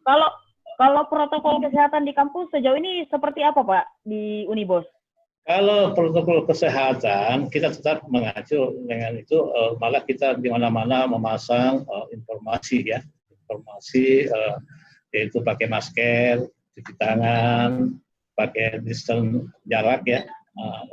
Kalau kalau protokol kesehatan di kampus sejauh ini seperti apa Pak di Unibos? Kalau protokol kesehatan kita tetap mengacu dengan itu, malah kita di mana-mana memasang informasi ya, informasi yaitu pakai masker, cuci tangan, pakai distance jarak ya,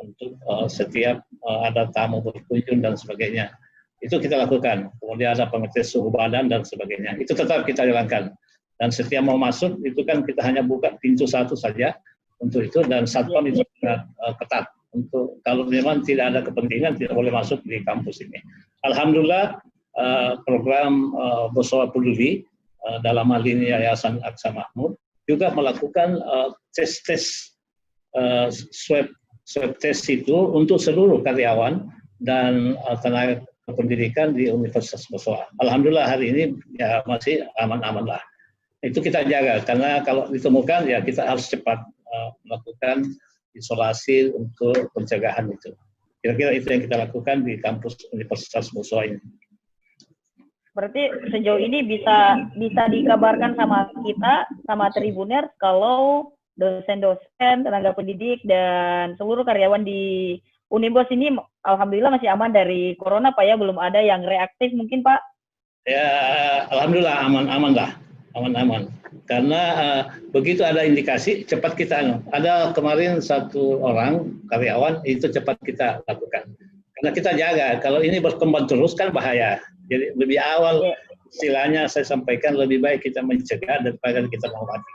untuk setiap ada tamu berkunjung dan sebagainya. Itu kita lakukan. Kemudian ada pengetes suhu badan dan sebagainya. Itu tetap kita jalankan. Dan setiap mau masuk itu kan kita hanya buka pintu satu saja untuk itu, dan satpam itu sangat ketat. Untuk kalau memang tidak ada kepentingan tidak boleh masuk di kampus ini. Alhamdulillah program Bosowa Peduli dalam hal ini Yayasan Aqsa Mahmud juga melakukan tes swab test itu untuk seluruh karyawan dan tenaga pendidikan di Universitas Bosowa. Alhamdulillah hari ini ya masih aman-aman lah. Itu kita jaga karena kalau ditemukan ya kita harus cepat melakukan isolasi untuk pencegahan itu. Kira-kira itu yang kita lakukan di kampus Universitas Bosowa ini. Berarti sejauh ini bisa dikabarkan sama kita, sama Tribuner, kalau dosen-dosen, tenaga pendidik, dan seluruh karyawan di Unibos ini alhamdulillah masih aman dari corona Pak ya, belum ada yang reaktif mungkin Pak? Ya, alhamdulillah aman-aman lah, aman-aman. Karena begitu ada indikasi cepat kita ada kemarin satu orang karyawan itu cepat kita lakukan. Karena kita jaga, kalau ini berkembang terus kan bahaya. Jadi lebih awal istilahnya saya sampaikan lebih baik kita mencegah daripada kita mengobati.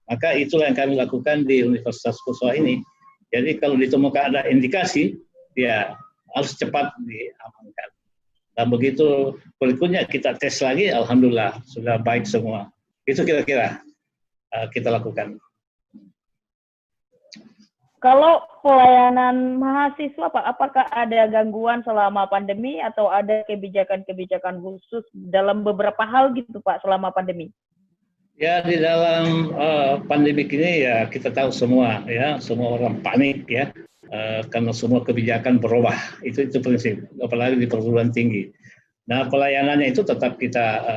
Maka itulah yang kami lakukan di Universitas Bosowa ini. Jadi kalau ditemukan ada indikasi, ya harus cepat diamankan. Dan begitu berikutnya kita tes lagi, alhamdulillah sudah baik semua. Itu kira-kira kita lakukan. Kalau pelayanan mahasiswa Pak, apakah ada gangguan selama pandemi atau ada kebijakan-kebijakan khusus dalam beberapa hal gitu Pak selama pandemi? Ya di dalam pandemi ini ya kita tahu semua ya, semua orang panik ya, karena semua kebijakan berubah. Itu prinsip, apalagi di perguruan tinggi. Nah pelayanannya itu tetap kita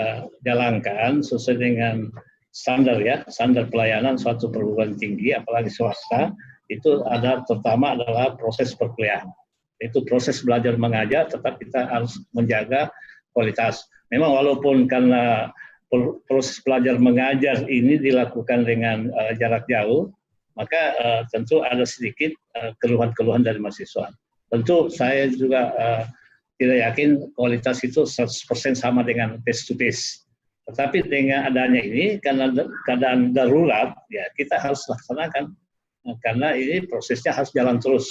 jalankan sesuai dengan standar ya, standar pelayanan suatu perguruan tinggi, apalagi swasta. Itu ada pertama adalah proses perkuliahan. Itu proses belajar mengajar, tetap kita harus menjaga kualitas. Memang walaupun karena proses belajar mengajar ini dilakukan dengan jarak jauh, maka tentu ada sedikit keluhan-keluhan dari mahasiswa. Tentu saya juga tidak yakin kualitas itu 100% sama dengan face to face. Tetapi dengan adanya ini, karena keadaan darurat, ya kita harus laksanakan. Karena ini prosesnya harus jalan terus.